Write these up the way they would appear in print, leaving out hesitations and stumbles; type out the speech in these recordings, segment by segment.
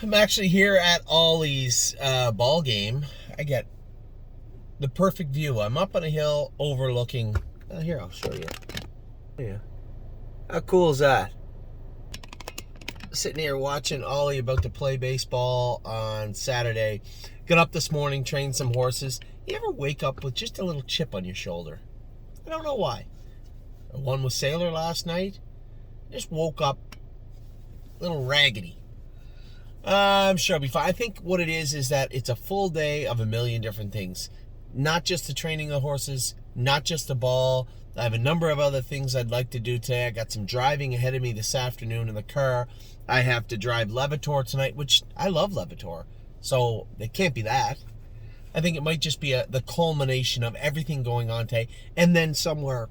I'm actually here at Ollie's ball game. I get the perfect view. I'm up on a hill overlooking. Here, I'll show you. Yeah. How cool is that? Sitting here watching Ollie about to play baseball on Saturday. Got up this morning, trained some horses. You ever wake up with just a little chip on your shoulder? I don't know why. I won with Sailor last night. Just woke up a little raggedy. I'm sure I'll be fine. I think what it is that it's a full day of a million different things. Not just the training of horses, not just the ball. I have a number of other things I'd like to do today. I got some driving ahead of me this afternoon in the car. I have to drive Levitor tonight, which I love Levitor. So it can't be that. I think it might just be the culmination of everything going on today. And then somewhere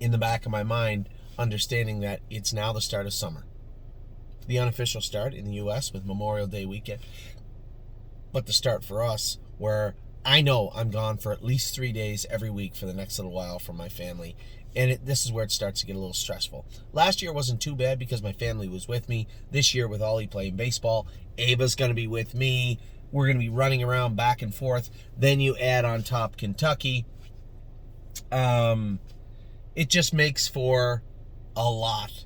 in the back of my mind, understanding that it's now the start of summer. The unofficial start in the U.S. with Memorial Day weekend, but the start for us where I know I'm gone for at least 3 days every week for the next little while from my family, and this is where it starts to get a little stressful. Last year wasn't too bad because my family was with me. This year with Ollie playing baseball, Ava's going to be with me. We're going to be running around back and forth. Then you add on top Kentucky. It just makes for a lot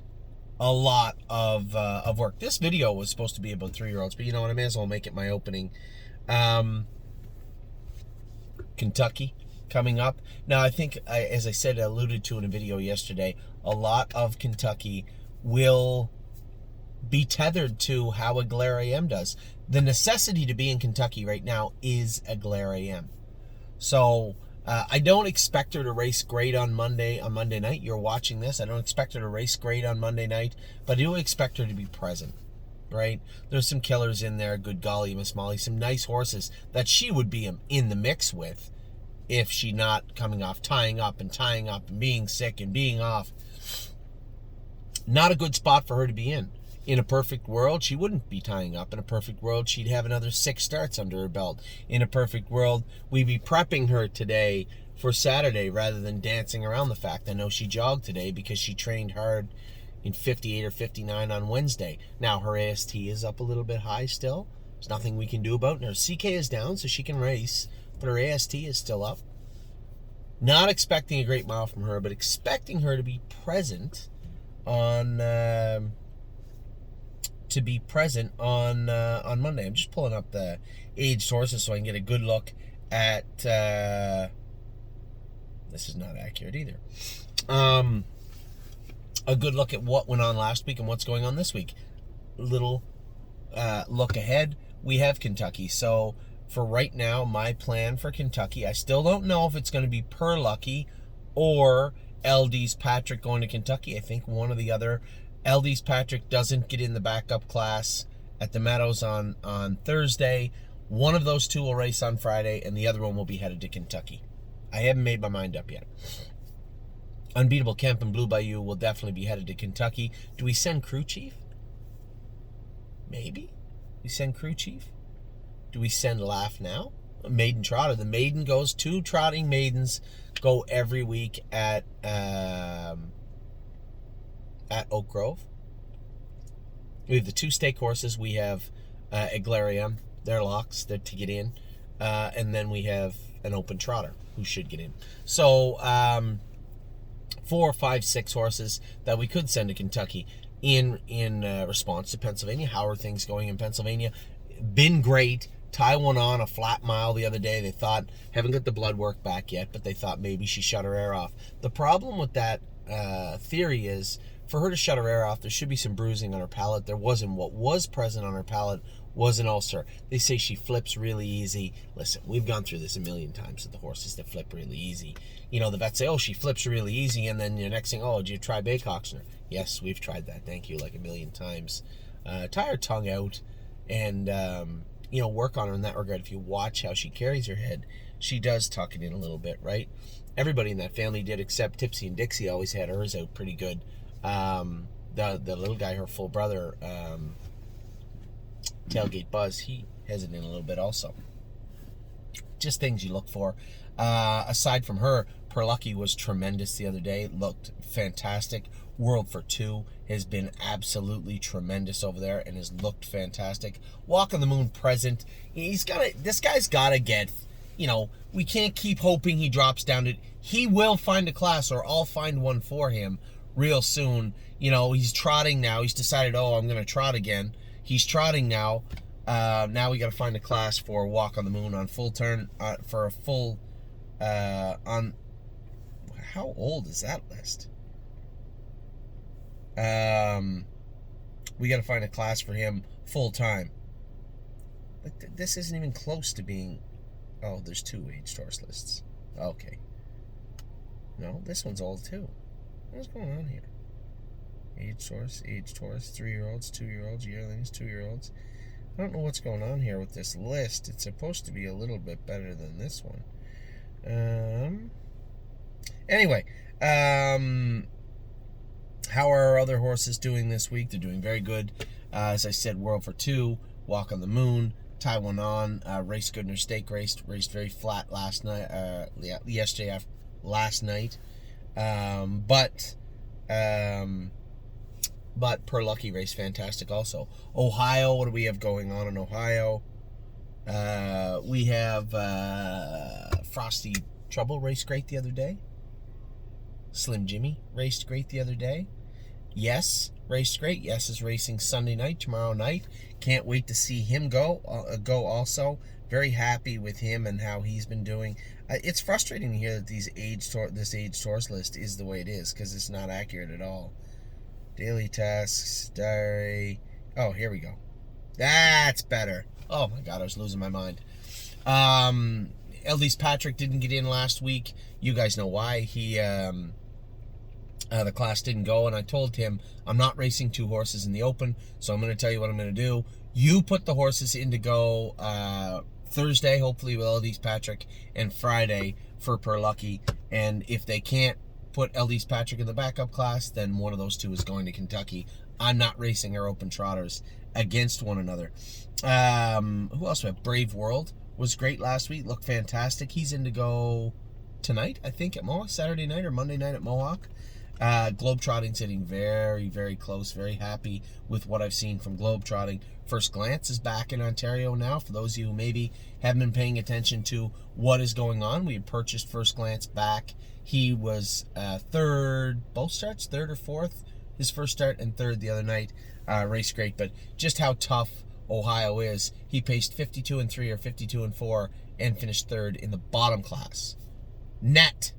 of work. This video was supposed to be about 3-year-olds, but you know what? I may as well make it my opening. Kentucky coming up. Now, I think, as I said, alluded to in a video yesterday, a lot of Kentucky will be tethered to how a Glare AM does. The necessity to be in Kentucky right now is a Glare AM. So, I don't expect her to race great on Monday night. You're watching this. I don't expect her to race great on Monday night, but I do expect her to be present, right? There's some killers in there, good golly, Miss Molly, some nice horses that she would be in the mix with if she not coming off tying up and being sick and being off. Not a good spot for her to be in. In a perfect world, she wouldn't be tying up. In a perfect world, she'd have another 6 starts under her belt. In a perfect world, we'd be prepping her today for Saturday rather than dancing around the fact. I know she jogged today because she trained hard in 58 or 59 on Wednesday. Now, her AST is up a little bit high still. There's nothing we can do about it. Her CK is down, so she can race, but her AST is still up. Not expecting a great mile from her, but expecting her to be present on Monday. I'm just pulling up the aged horses so I can get a good look at this is not accurate either. A good look at what went on last week and what's going on this week. Little look ahead. We have Kentucky. So for right now, my plan for Kentucky, I still don't know if it's going to be Per Lucky or LD's Patrick going to Kentucky. I think one or the other. LD's Patrick doesn't get in the backup class at the Meadows on Thursday. One of those two will race on Friday, and the other one will be headed to Kentucky. I haven't made my mind up yet. Unbeatable Kemp and Blue Bayou will definitely be headed to Kentucky. Do we send Crew Chief? Maybe. We send Crew Chief? Do we send Laugh Now? A maiden trotter. The maiden goes. 2 trotting maidens go every week at Oak Grove. We have the 2 stake horses. We have Eglarium. They're locks. They're to get in. And then we have an open trotter who should get in. So 4, 5, 6 horses that we could send to Kentucky in response to Pennsylvania. How are things going in Pennsylvania? Been great. Ty went on a flat mile the other day. They thought, haven't got the blood work back yet, but they thought maybe she shut her air off. The problem with that theory is, for her to shut her air off, there should be some bruising on her palate. There wasn't. What was present on her palate was an ulcer. They say she flips really easy. Listen, we've gone through this a million times with the horses that flip really easy. You know, the vets say, oh, she flips really easy, and then the next thing, oh, did you try Baycoxner? Yes, we've tried that. Thank you, like a million times. Tie her tongue out and, work on her in that regard. If you watch how she carries her head, she does tuck it in a little bit, right? Everybody in that family did, except Tipsy and Dixie always had hers out pretty good. The little guy, her full brother, Tailgate Buzz, he has it in a little bit also. Just things you look for. Aside from her, Per Lucky was tremendous the other day. Looked fantastic. World for Two has been absolutely tremendous over there and has looked fantastic. Walk on the Moon present. This guy's got to get, we can't keep hoping he drops down to, he will find a class, or I'll find one for him real soon. He's trotting now. He's decided, I'm going to trot again. He's trotting now. Now we got to find a class for Walk on the Moon on full turn, for a full, on, how old is that list? We got to find a class for him full time. But this isn't even close to being, there's 2 aged horse lists. Okay. No, this one's old too. What's going on here? Aged horse, 3-year-olds, 2-year-olds, yearlings, 2-year-olds. I don't know what's going on here with this list. It's supposed to be a little bit better than this one. Anyway, how are our other horses doing this week? They're doing very good. As I said, World for Two, Walk on the Moon, Taiwan On, Race Goodner Stake raced very flat last night. Yesterday last night. But Per Lucky raced fantastic also. Ohio, what do we have going on in Ohio? We have Frosty Trouble raced great the other day. Slim Jimmy raced great the other day. Yes, raced great. Yes is racing Sunday night, tomorrow night. Can't wait to see him go also. Very happy with him and how he's been doing. It's frustrating to hear that this aged horse list is the way it is, because it's not accurate at all. Daily tasks, diary. Oh, here we go. That's better. Oh my God, I was losing my mind. Eldis Patrick didn't get in last week. You guys know why. He the class didn't go, and I told him I'm not racing 2 horses in the open, so I'm going to tell you what I'm going to do. You put the horses in to go Thursday, hopefully with Eldis Patrick, and Friday for Per Lucky. And if they can't put Eldis Patrick in the backup class, then one of those 2 is going to Kentucky. I'm not racing our open trotters against one another. Who else we have? Brave World was great last week. Looked fantastic. He's in to go tonight, I think, at Mohawk. Saturday night or Monday night at Mohawk. Globetrotting sitting very, very close. Very happy with what I've seen from Globetrotting. First Glance is back in Ontario now. For those of you who maybe haven't been paying attention to what is going on, we had purchased First Glance back. He was third, both starts, third or fourth. His first start and third the other night. Raced great, but just how tough Ohio is. He paced 52-3 or 52-4 and finished third in the bottom class. Net.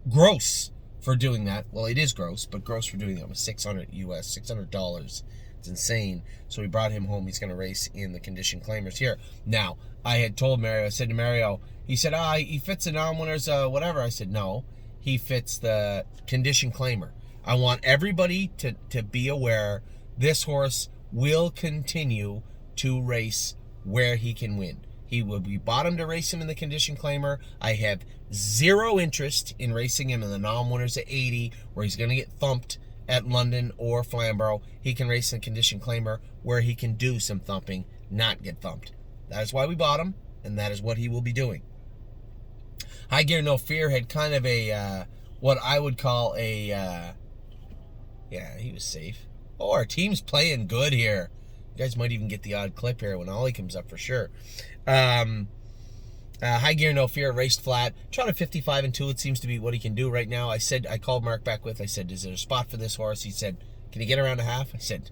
Gross for doing that. Well, it is gross, but gross for doing that was $600. It's insane. So we brought him home. He's going to race in the condition claimers here. Now, I had told Mario, I said to Mario, he said, he fits the non-winners, whatever. I said, no, he fits the condition claimer. I want everybody to be aware this horse will continue to race where he can win. He will be bottom to race him in the condition claimer. I have zero interest in racing him in the non-winners at 80, where he's going to get thumped at London or Flamborough. He can race in the condition claimer where he can do some thumping, not get thumped. That is why we bought him, and that is what he will be doing. High Gear No Fear had kind of a, what I would call a, yeah, he was safe. Oh, our team's playing good here. You guys might even get the odd clip here when Ollie comes up for sure. High Gear No Fear raced flat. Trotted 55-2. It seems to be what he can do right now. I called Mark Beckwith. I said, is there a spot for this horse? He said, can he get around a half? I said,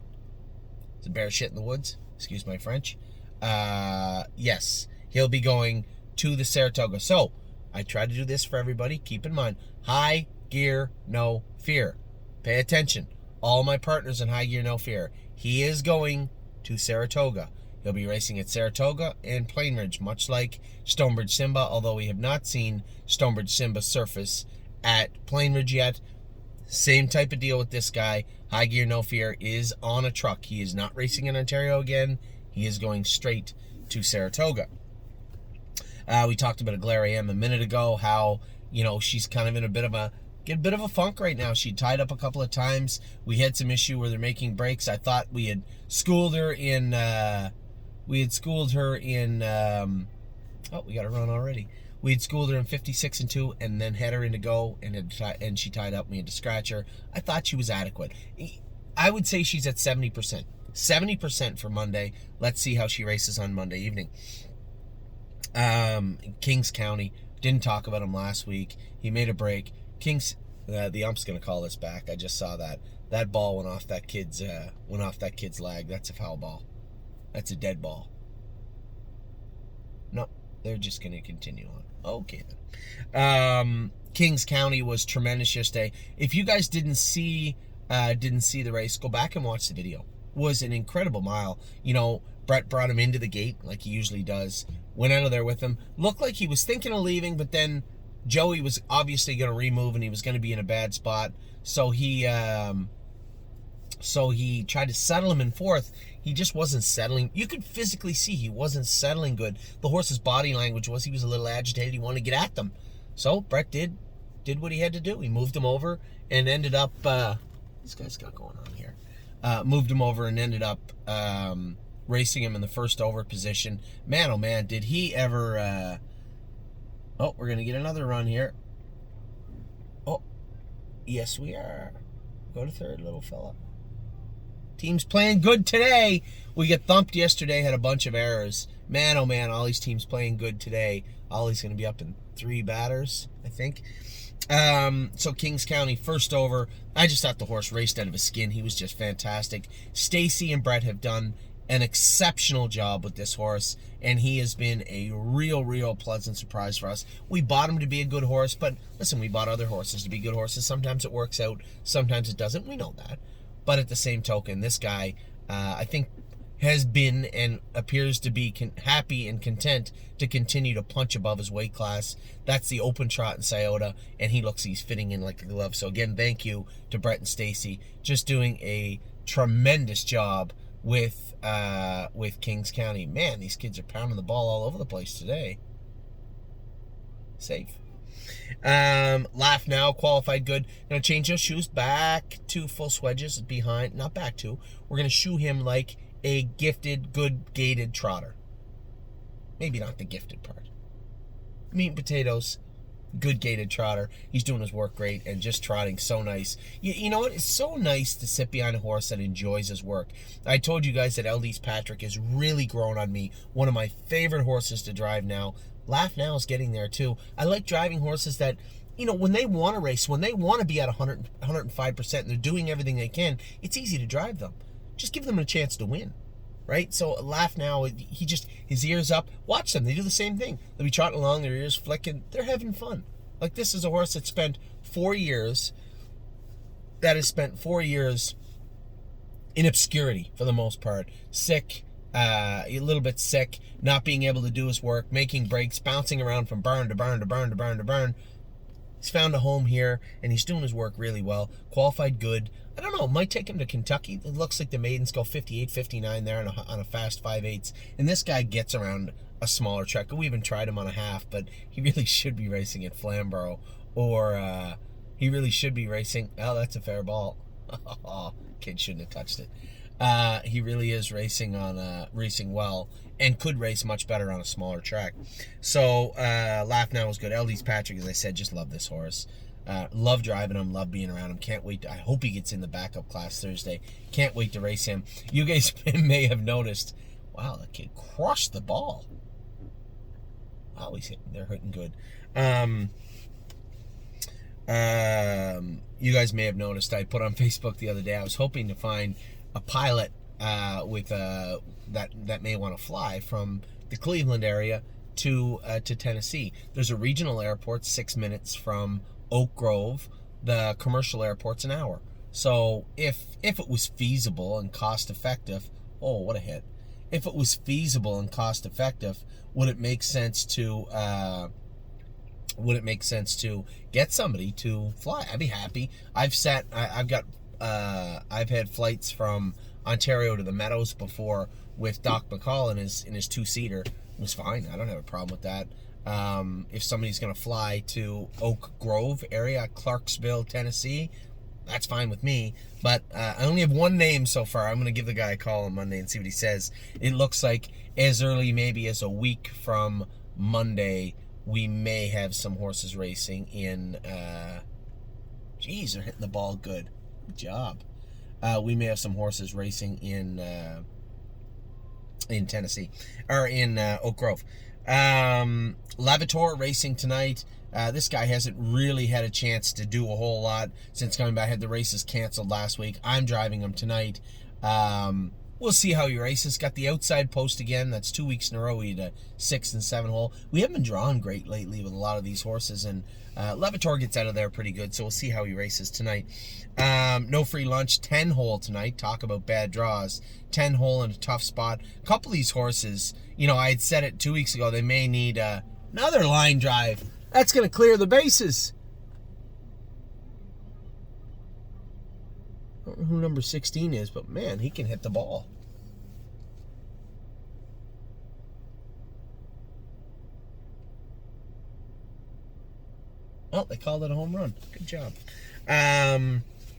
is it bear shit in the woods? Excuse my French. Yes, he'll be going to the Saratoga. So I try to do this for everybody. Keep in mind, High Gear No Fear. Pay attention. All my partners in High Gear No Fear. He is going to Saratoga. He'll be racing at Saratoga and Plainridge, much like Stonebridge Simba, although we have not seen Stonebridge Simba surface at Plainridge yet. Same type of deal with this guy. High Gear No Fear is on a truck. He is not racing in Ontario again. He is going straight to Saratoga. We talked about Glare AM a minute ago, how, she's kind of in a bit of a funk right now. She tied up a couple of times. We had some issue where they're making breaks. I thought we had schooled her in, oh, we got to run already. We'd schooled her in 56-2 and then had her in to go, and she tied up. We had to scratch her. I thought she was adequate. I would say she's at 70%. 70% for Monday. Let's see how she races on Monday evening. Kings County. Didn't talk about him last week. He made a break. The ump's gonna call this back. I just saw that. That ball went off that kid's leg. That's a foul ball. That's a dead ball. No, they're just gonna continue on. Okay then. Kings County was tremendous yesterday. If you guys didn't see the race, go back and watch the video. It was an incredible mile. You know, Brett brought him into the gate like he usually does. Went out of there with him. Looked like he was thinking of leaving, but then Joey was obviously going to remove, and he was going to be in a bad spot. So he tried to settle him in fourth. He just wasn't settling. You could physically see he wasn't settling good. The horse's body language was he was a little agitated. He wanted to get at them. So Brett did what he had to do. He moved him over and ended up. This guy's got going on here. Moved him over and ended up racing him in the first over position. Man, oh man, did he ever... Oh, we're going to get another run here. Oh, yes we are. Go to third, little fella. Team's playing good today. We get thumped yesterday, had a bunch of errors. Man, oh man, Ollie's team's playing good today. Ollie's going to be up in 3 batters, I think. So Kings County, first over. I just thought the horse raced out of his skin. He was just fantastic. Stacy and Brett have done an exceptional job with this horse, and he has been a real pleasant surprise for us. We bought him to be a good horse, but listen, we bought other horses to be good horses. Sometimes it works out, sometimes it doesn't. We know that. But at the same token, this guy, I think, has been and appears to be happy and content to continue to punch above his weight class. That's the open trot in Scioto, and he's fitting in like a glove. So again, thank you to Brett and Stacy, just doing a tremendous job with Kings County. Man, these kids are pounding the ball all over the place today. Safe. Laugh Now, qualified good. Gonna change those shoes back to full swedges behind. Not back to. We're gonna shoe him like a gifted, good gated trotter. Maybe not the gifted part. Meat and potatoes, good gated trotter. He's doing his work great and just trotting so nice. You know what? It's so nice to sit behind a horse that enjoys his work. I told you guys that Eldis Patrick has really grown on me. One of my favorite horses to drive now. Laugh Now is getting there too. I like driving horses that, you know, when they want to race, when they want to be at 100, 105% and they're doing everything they can, it's easy to drive them. Just give them a chance to win, right? So Laugh Now, his ears up. Watch them. They do the same thing. They'll be trotting along, their ears flicking. They're having fun. Like, this is a horse that spent 4 years, in obscurity for the most part. Sick, a little bit sick, not being able to do his work, making breaks, bouncing around from barn to barn to barn to barn to barn. He's found a home here, and he's doing his work really well. Qualified good. I don't know, might take him to Kentucky. It looks like the maidens go 58, 59 there on a fast 5/8. And this guy gets around a smaller track. We even tried him on a half, but he really should be racing at Flamborough. Or he really should be racing... Oh, that's a fair ball. Kid shouldn't have touched it. He really is racing well and could race much better on a smaller track. So Laugh Now was good. Eldis Patrick, as I said, just love this horse. Love driving him, love being around him. Can't wait. I hope he gets in the backup class Thursday. Can't wait to race him. You guys may have noticed, wow, that kid crushed the ball. Wow, they're hitting good. You guys may have noticed, I put on Facebook the other day, I was hoping to find a pilot that may want to fly from the Cleveland area to Tennessee. There's a regional airport 6 minutes from Oak Grove. The commercial airport's an hour. So if it was feasible and cost effective, oh, what a hit! If it was feasible and cost effective, would it make sense to get somebody to fly? I'd be happy. I've had flights from Ontario to the Meadows before with Doc McCall in his 2-seater. It was fine. I don't have a problem with that. If somebody's going to fly to Oak Grove area, Clarksville, Tennessee, that's fine with me. But I only have one name so far. I'm going to give the guy a call on Monday and see what he says. It looks like as early maybe as a week from Monday, we may have some horses racing in, geez, they're hitting the ball good. Good job. We may have some horses racing in Tennessee, or in Oak Grove. Lavator racing tonight. This guy hasn't really had a chance to do a whole lot since coming back. Had the races canceled last week. I'm driving him tonight. We'll see how he races. Got the outside post again. That's 2 weeks in a row. He had a 6 and 7 hole. We haven't been drawn great lately with a lot of these horses, and Lavator gets out of there pretty good, so we'll see how he races tonight. No free lunch, 10 hole tonight. Talk about bad draws. 10 hole in a tough spot. A couple of these horses, you know, I had said it 2 weeks ago, they may need another line drive. That's going to clear the bases. I don't know who number 16 is, but man, he can hit the ball. Oh, they called it a home run. Good job.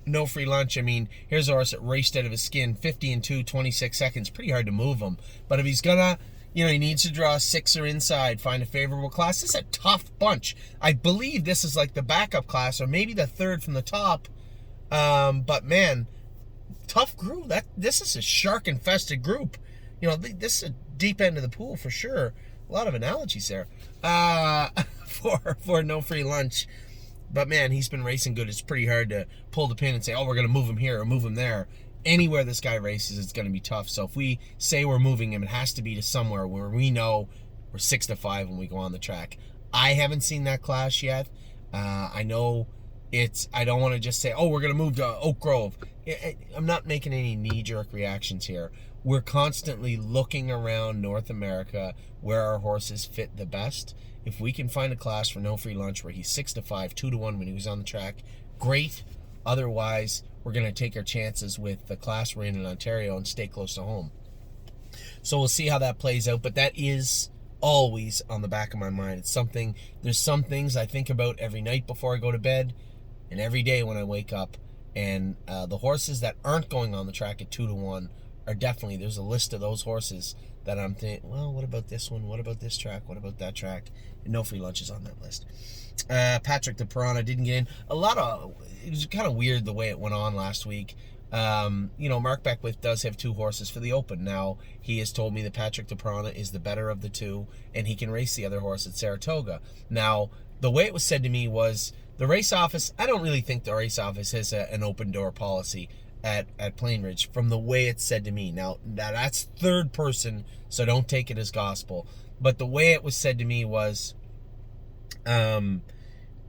No free lunch. I mean, here's a horse that raced out of his skin, 50 and 2, 26 seconds. Pretty hard to move him. But if he's gonna, you know, he needs to draw a 6 or inside, find a favorable class. This is a tough bunch. I believe this is like the backup class, or maybe the third from the top. But man, tough group. This is a shark-infested group. You know, this is a deep end of the pool for sure. A lot of analogies there. For no free lunch. But man, he's been racing good. It's pretty hard to pull the pin and say, oh, we're going to move him here or move him there. Anywhere this guy races, it's going to be tough. So if we say we're moving him, it has to be to somewhere where we know we're 6-5 when we go on the track. I haven't seen that class yet. I know I don't want to just say, oh, we're going to move to Oak Grove. I'm not making any knee-jerk reactions here. We're constantly looking around North America where our horses fit the best. If we can find a class for no free lunch where he's 6-5, 2-1 when he was on the track, great. Otherwise, we're going to take our chances with the class we're in Ontario and stay close to home. So we'll see how that plays out, but that is always on the back of my mind. There's some things I think about every night before I go to bed and every day when I wake up. And the horses that aren't going on the track at 2-1 are definitely, there's a list of those horses that I'm thinking, well, what about this one? What about this track? What about that track? And no free lunches on that list. Patrick the Piranha didn't get in. It was kind of weird the way it went on last week. You know, Mark Beckwith does have 2 horses for the Open. Now, he has told me that Patrick the Piranha is the better of the 2, and he can race the other horse at Saratoga. Now, the way it was said to me was, the race office, I don't really think the race office has an open door policy at Plainridge from the way it's said to me. Now that's third person, so don't take it as gospel. But the way it was said to me was they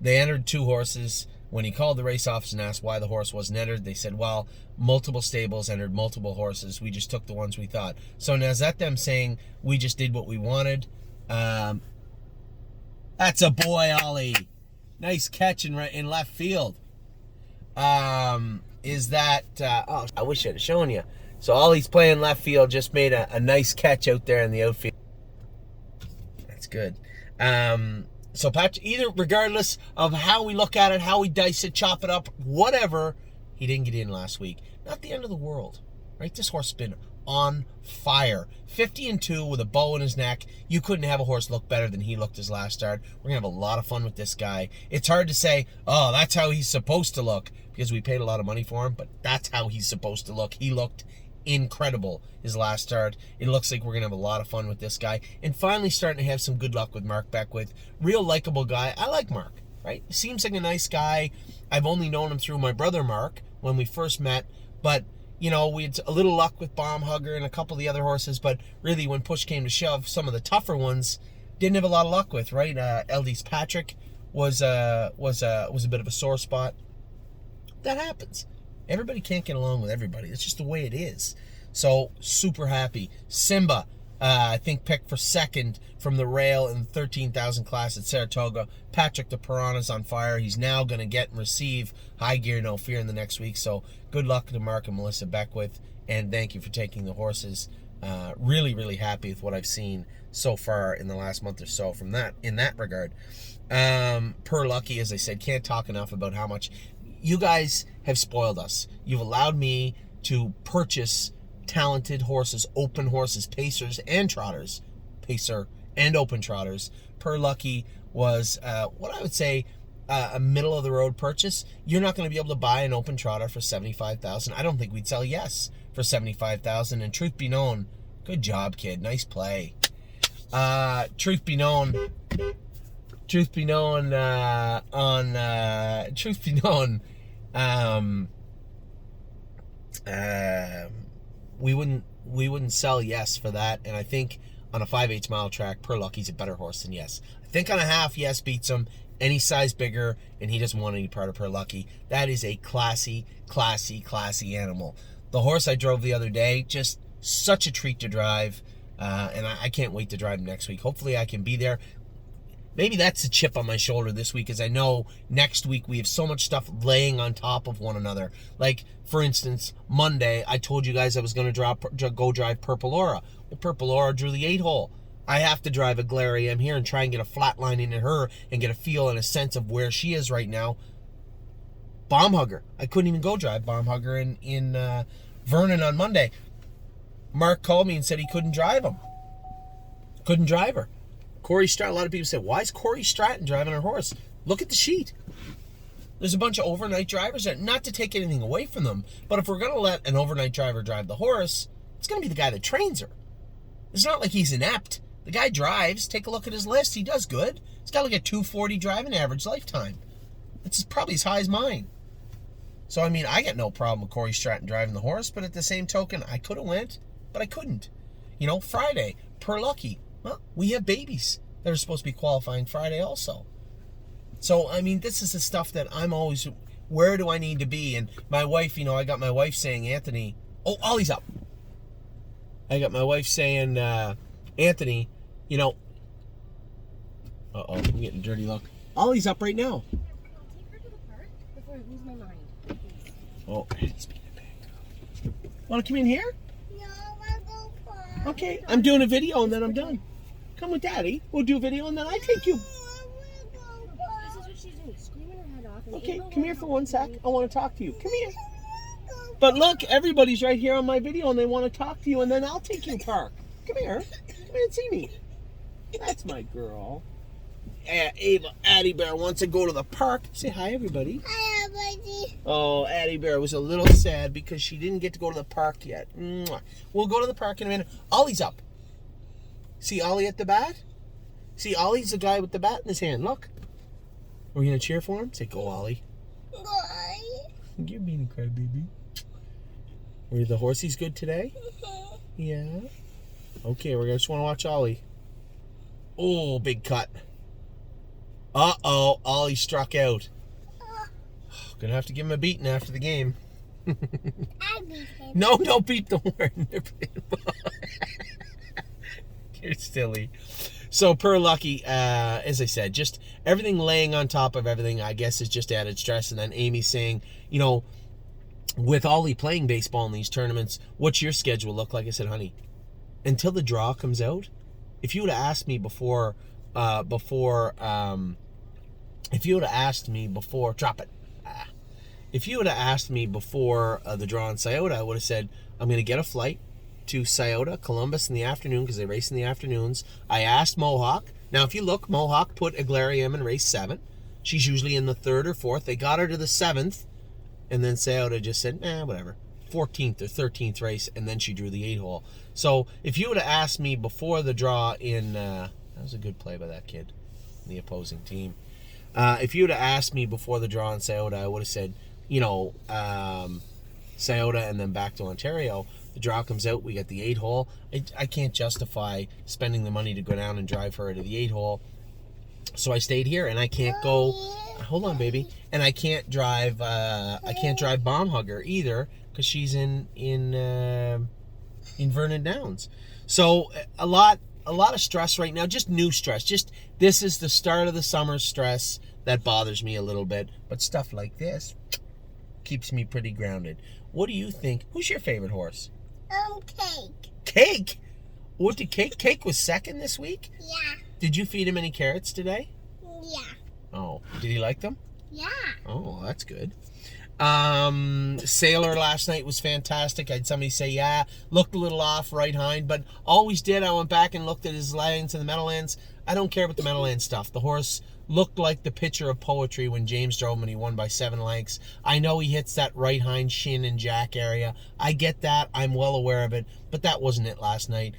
entered 2 horses. When he called the race office and asked why the horse wasn't entered, they said, well, multiple stables entered multiple horses. We just took the ones we thought. So now is that them saying we just did what we wanted? That's a boy, Ollie. Nice catch in left field. Is that, oh, I wish I had shown you. So Ollie's playing left field, just made a nice catch out there in the outfield. That's good. So Patrick, regardless of how we look at it, how we dice it, chop it up, whatever, he didn't get in last week. Not the end of the world, right? This horse has been on fire. 50 and 2 with a bow in his neck. You couldn't have a horse look better than he looked his last start. We're going to have a lot of fun with this guy. It's hard to say, oh, that's how he's supposed to look, because we paid a lot of money for him, but that's how he's supposed to look. He looked incredible his last start. It looks like we're going to have a lot of fun with this guy. And finally starting to have some good luck with Mark Beckwith. Real likable guy. I like Mark, right? Seems like a nice guy. I've only known him through my brother Mark when we first met, but you know, we had a little luck with Bomb Hugger and a couple of the other horses, but really when push came to shove, some of the tougher ones didn't have a lot of luck with, right? LD's Patrick was a bit of a sore spot. That happens. Everybody can't get along with everybody. It's just the way it is. So, super happy. Simba, I think picked for second from the rail in the 13,000 class at Saratoga. Patrick the Piranha's on fire. He's now going to get and receive High Gear No Fear in the next week. So good luck to Mark and Melissa Beckwith, and thank you for taking the horses. Really, really happy with what I've seen so far in the last month or so from that, in that regard. Per Lucky, as I said, can't talk enough about how much you guys have spoiled us. You've allowed me to purchase talented horses, open horses, pacers and trotters. Pacer and open trotters. Per Lucky was what I would say a middle of the road purchase. You're not going to be able to buy an open trotter for $75,000. I don't think we'd sell Yes for $75,000. And truth be known, good job, kid. Nice play. Truth be known, we wouldn't sell Yes for that. And I think on a 5/8 mile track, Per Lucky's a better horse than Yes. I think on a half, Yes beats him any size bigger, and he doesn't want any part of Per Lucky. That is a classy animal. The horse I drove the other day, just such a treat to drive, and I can't wait to drive him next week. Hopefully I can be there. Maybe that's a chip on my shoulder this week, as I know next week we have so much stuff laying on top of one another. Like, for instance, Monday, I told you guys I was going to go drive Purple Aura. Well, Purple Aura drew the 8-hole. I have to drive a Glarium here and try and get a flat line into her and get a feel and a sense of where she is right now. Bomb Hugger. I couldn't even go drive Bomb Hugger in Vernon on Monday. Mark called me and said he couldn't drive him. Couldn't drive her. Corey Stratton, a lot of people say, why is Corey Stratton driving her horse? Look at the sheet. There's a bunch of overnight drivers there. Not to take anything away from them, but if we're going to let an overnight driver drive the horse, it's going to be the guy that trains her. It's not like he's inept. The guy drives. Take a look at his list. He does good. He's got like a 240 driving average lifetime. It's probably as high as mine. So, I mean, I got no problem with Corey Stratton driving the horse, but at the same token, I could have went, but I couldn't. You know, Friday, Per Lucky. Well, we have babies that are supposed to be qualifying Friday also. So, I mean, this is the stuff that I'm always, where do I need to be? And my wife, you know, I got my wife saying, Anthony, oh, Ollie's up. I got my wife saying, Anthony, you know, I'm getting a dirty look. Ollie's up right now. Take her to the park before I lose my mind. Please. Oh, Eddie's being a big dog. Want to come in here? No, I want to go park. Okay, I'm doing a video and then I'm done. Come with Daddy. We'll do a video and then I take you. This is what she's doing, screaming her head off. And Okay, Ava come here won't for help one me. sec. I want to talk to you. Come here. But look, everybody's right here on my video and they want to talk to you and then I'll take you to the park. Come here. Come here and see me. That's my girl. Ava, Addie Bear wants to go to the park. Say hi, everybody. Hi, everybody. Oh, Addie Bear was a little sad because she didn't get to go to the park yet. Mwah. We'll go to the park in a minute. Ollie's up. See Ollie at the bat? See, Ollie's the guy with the bat in his hand. Look. We're going to cheer for him? Say, go, Ollie. Bye. You're being a crybaby. Were the horsies good today? Yeah. Okay, we're just want to watch Ollie. Oh, big cut. Uh-oh, Ollie struck out. Gonna have to give him a beating after the game. I beat him. No, don't beat the horn. You're silly. So, Per Lucky, as I said, just everything laying on top of everything, I guess, is just added stress. And then Amy saying, you know, with Ollie playing baseball in these tournaments, what's your schedule look like? I said, honey, until the draw comes out, if you would have asked me before, if you would have asked me before, drop it. If you would have asked me before the draw in Scioto, I would have said, I'm going to get a flight to Scioto, Columbus in the afternoon because they race in the afternoons. I asked Mohawk. Now, if you look, Mohawk put Aglarium in race 7. She's usually in the 3rd or 4th. They got her to the 7th, and then Scioto just said, whatever. 14th or 13th race, and then she drew the 8-hole. So if you would have asked me before the draw in... that was a good play by that kid, the opposing team. If you would have asked me before the draw in Scioto, I would have said, you know, Scioto and then back to Ontario. The draw comes out, we get the 8-hole. I can't justify spending the money to go down and drive her to the 8-hole. So I stayed here, and I can't go... Hold on, baby. And I can't drive Bomb Hugger either because she's in Vernon Downs. So a lot of stress right now, just new stress. Just this is the start of the summer stress that bothers me a little bit. But stuff like this keeps me pretty grounded. What do you think? Who's your favorite horse? Cake. Cake? What did Cake? Cake was second this week? Yeah. Did you feed him any carrots today? Yeah. Oh, did he like them? Yeah. Oh, that's good. Sailor last night was fantastic. I had somebody say, yeah, looked a little off right hind, but always did. I went back and looked at his lines in the Meadowlands. I don't care about the Meadowlands stuff. The horse looked like the picture of poetry when James drove him and he won by 7 lengths. I know he hits that right hind shin and jack area. I get that. I'm well aware of it, but that wasn't it last night.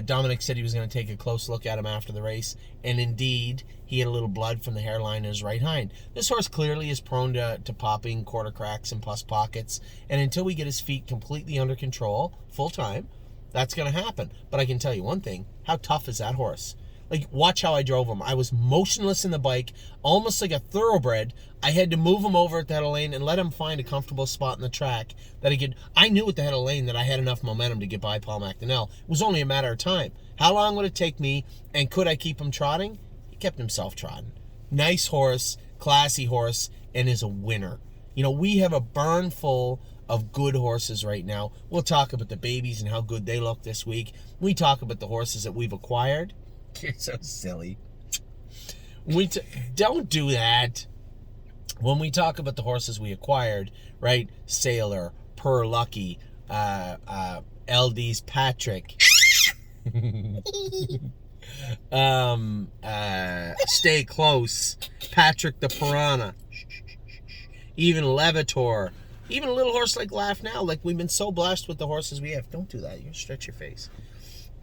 Dominic said he was going to take a close look at him after the race, and indeed, he had a little blood from the hairline in his right hind. This horse clearly is prone to popping quarter cracks and pus pockets, and until we get his feet completely under control, full time, that's going to happen. But I can tell you one thing, how tough is that horse? Like, watch how I drove him. I was motionless in the bike, almost like a thoroughbred. I had to move him over at the head of the lane and let him find a comfortable spot in the track that he could. I knew at the head of the lane that I had enough momentum to get by Paul McDonnell. It was only a matter of time. How long would it take me, and could I keep him trotting? He kept himself trotting. Nice horse, classy horse, and is a winner. You know, we have a barn full of good horses right now. We'll talk about the babies and how good they look this week. We talk about the horses that we've acquired. You're so silly. Don't do that. When we talk about the horses we acquired, right? Sailor, Per Lucky, LD's Patrick, Stay Close, Patrick the Piranha, even Levitor, even a little horse like Laugh Now. Like, we've been so blessed with the horses we have. Don't do that. You stretch your face.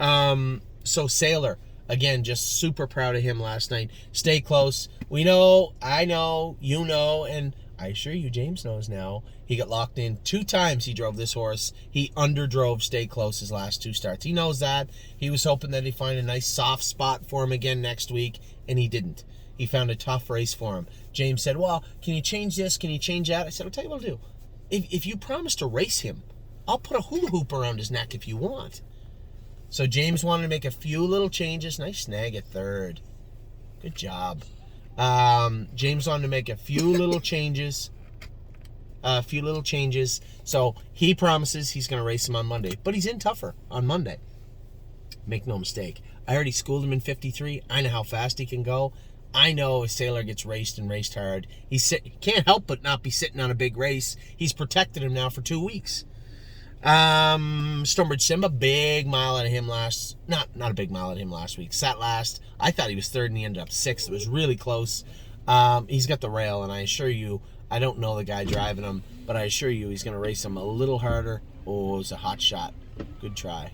So Sailor. Again, just super proud of him last night. Stay Close. We know, I know, you know, and I assure you James knows now. He got locked in 2 times he drove this horse. He underdrove Stay Close his last 2 starts. He knows that. He was hoping that he'd find a nice soft spot for him again next week, and he didn't. He found a tough race for him. James said, well, can you change this? Can you change that? I said, I'll tell you what I'll do. If you promise to race him, I'll put a hula hoop around his neck if you want. So James wanted to make a few little changes. Nice snag at 3rd. Good job. James wanted to make a few little changes. So he promises he's going to race him on Monday. But he's in tougher on Monday. Make no mistake. I already schooled him in 53. I know how fast he can go. I know if Sailor gets raced and raced hard, he can't help but not be sitting on a big race. He's protected him now for 2 weeks. Stonebridge Simba, big mile out of him not a big mile out of him last week. Sat last. I thought he was 3rd and he ended up 6th. It was really close. He's got the rail, and I assure you, I don't know the guy driving him, but I assure you he's going to race him a little harder. Oh, it was a hot shot. Good try.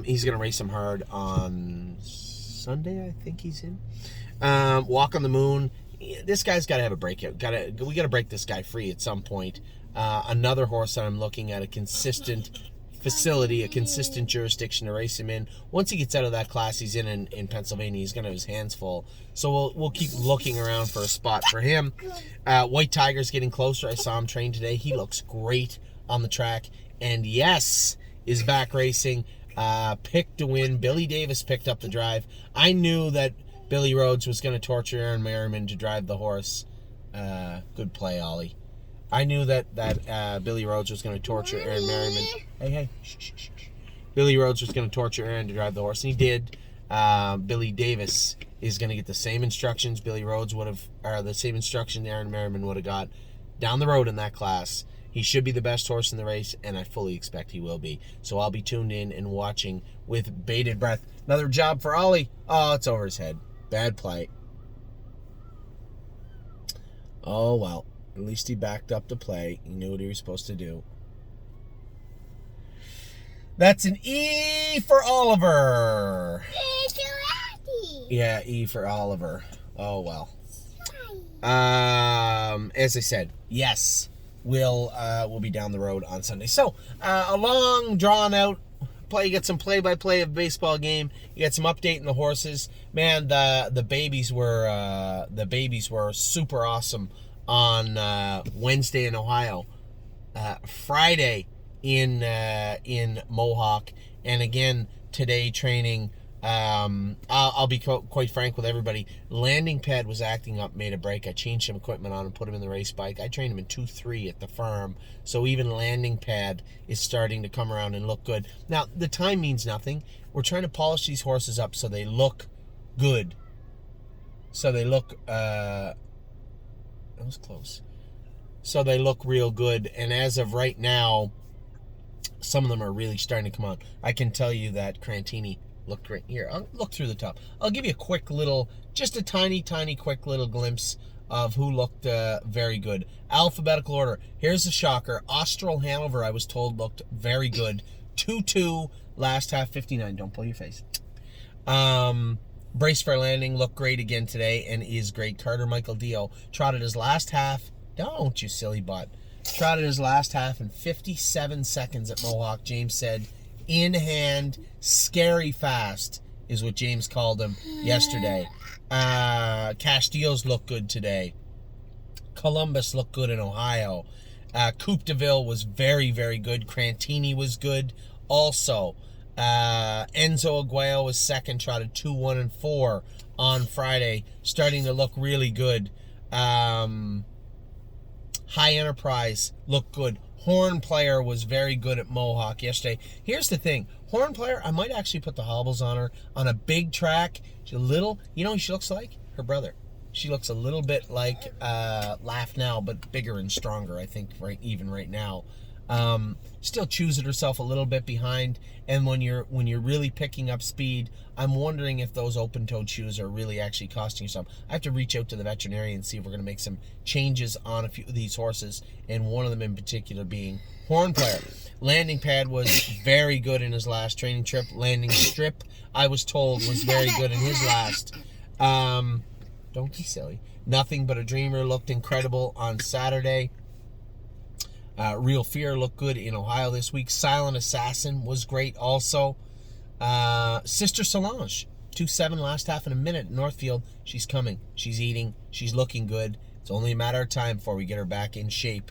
He's going to race him hard on Sunday, I think he's in. Walk on the Moon. This guy's got to have a breakout. We got to break this guy free at some point. Another horse that I'm looking at, a consistent facility, a consistent jurisdiction to race him in. Once he gets out of that class he's in Pennsylvania, he's going to have his hands full. So we'll keep looking around for a spot for him. White Tiger's getting closer. I saw him train today. He looks great on the track. And yes, is back racing. Picked to win. Billy Davis picked up the drive. I knew that Billy Rhodes was going to torture Aaron Merriman to drive the horse. Good play, Ollie. I knew that Billy Rhodes was going to torture Aaron Merriman. Hey. Shh. Billy Rhodes was going to torture Aaron to drive the horse, and he did. Billy Davis is going to get the same instructions Billy Rhodes would have, or the same instruction Aaron Merriman would have got down the road in that class. He should be the best horse in the race, and I fully expect he will be. So I'll be tuned in and watching with bated breath. Another job for Ollie. Oh, it's over his head. Bad play. Oh, well. At least he backed up the play. He knew what he was supposed to do. That's an E for Oliver. Yeah, E for Oliver. Oh, well. As I said, yes, we'll be down the road on Sunday. So, a long, drawn-out play. You get some play-by-play of baseball game. You get some update in the horses. Man, the babies were super awesome on Wednesday in Ohio, Friday in Mohawk, and again today training. I'll be quite frank with everybody. Landing Pad was acting up, made a break. I changed some equipment on him, put him in the race bike. I trained him in 2-3 at the farm, so even Landing Pad is starting to come around and look good. Now the time means nothing. We're trying to polish these horses up so they look good. So they look. That was close. so they look real good. And as of right now, some of them are really starting to come on. I can tell you that Crantini looked great. Here, I'll look through the top. I'll give you a quick little, just a tiny, quick little glimpse of who looked very good. Alphabetical order. Here's the shocker. Austral Hanover, I was told, looked very good. 2-2, last half 59. Don't pull your face. Brace for Landing looked great again today and is great. Carter Michael Dio trotted his last half. Don't, you silly butt. Trotted his last half in 57 seconds at Mohawk. James said, in hand, scary fast is what James called him yesterday. Castillo's looked good today. Columbus looked good in Ohio. Coupe de Ville was very, very good. Crantini was good also. Enzo Aguayo was second, trotted 2, 1, and 4 on Friday, starting to look really good. High Enterprise looked good. Horn Player was very good at Mohawk yesterday. Here's the thing. Horn Player, I might actually put the hobbles on her on a big track. She's a little, you know who she looks like? Her brother. She looks a little bit like Laugh Now, but bigger and stronger, I think, even right now. Still choosing herself a little bit behind, and when you're really picking up speed, I'm wondering if those open-toed shoes are really actually costing you something. I have to reach out to the veterinarian and see if we're going to make some changes on a few of these horses, and one of them in particular being Horn Player. Landing Pad was very good in his last training trip. Landing Strip, I was told, was very good in his last. Don't be silly. Nothing But a Dreamer looked incredible on Saturday. Real Fear looked good in Ohio this week. Silent Assassin was great also. Sister Solange, 2-7 last half in a minute. Northfield, she's coming. She's eating. She's looking good. It's only a matter of time before we get her back in shape.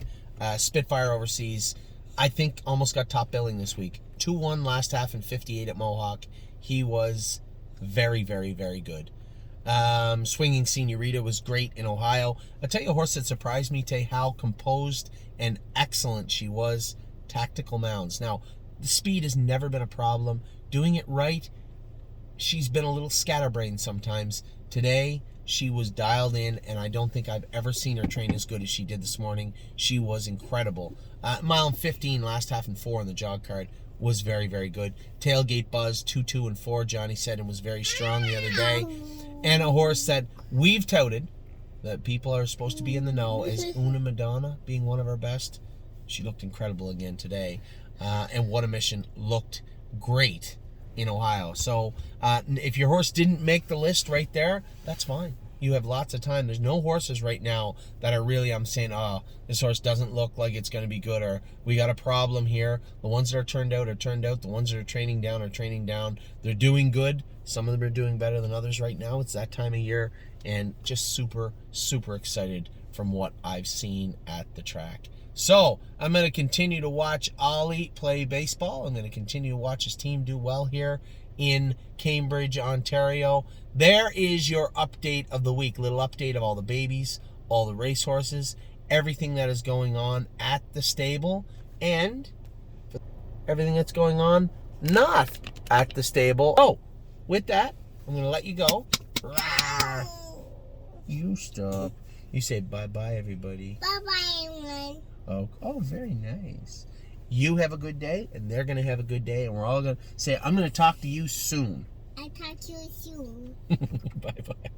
Spitfire Overseas, I think almost got top billing this week. 2-1 last half in 58 at Mohawk. He was very, very, very good. Swinging Senorita was great in Ohio. I'll tell you a horse that surprised me, Tay, how composed and excellent she was. Tactical Mounds. Now, the speed has never been a problem. Doing it right, she's been a little scatterbrained sometimes. Today, she was dialed in, and I don't think I've ever seen her train as good as she did this morning. She was incredible. Mile 15, last half and 4 on the jog card was very, very good. Tailgate Buzz, 2, 2, and 4, Johnny said, and was very strong the other day. And a horse that we've touted, that people are supposed to be in the know, is Una Madonna being one of our best. She looked incredible again today. And What a Mission looked great in Ohio. So if your horse didn't make the list right there, that's fine. You have lots of time. There's no horses right now that are really, I'm saying, oh, this horse doesn't look like it's going to be good, or we got a problem here. The ones that are turned out are turned out. The ones that are training down are training down. They're doing good. Some of them are doing better than others right now. It's that time of year, and just super, super excited from what I've seen at the track. So I'm going to continue to watch Ollie play baseball. I'm going to continue to watch his team do well here in Cambridge, Ontario. There is your update of the week. Little update of all the babies, all the racehorses, everything that is going on at the stable, and everything that's going on not at the stable. Oh, with that, I'm going to let you go. You stop. You say bye-bye, everybody. Bye-bye, everyone. Oh, very nice. You have a good day, and they're going to have a good day, and we're all going to say, I'm going to talk to you soon. I'll talk to you soon. Bye-bye.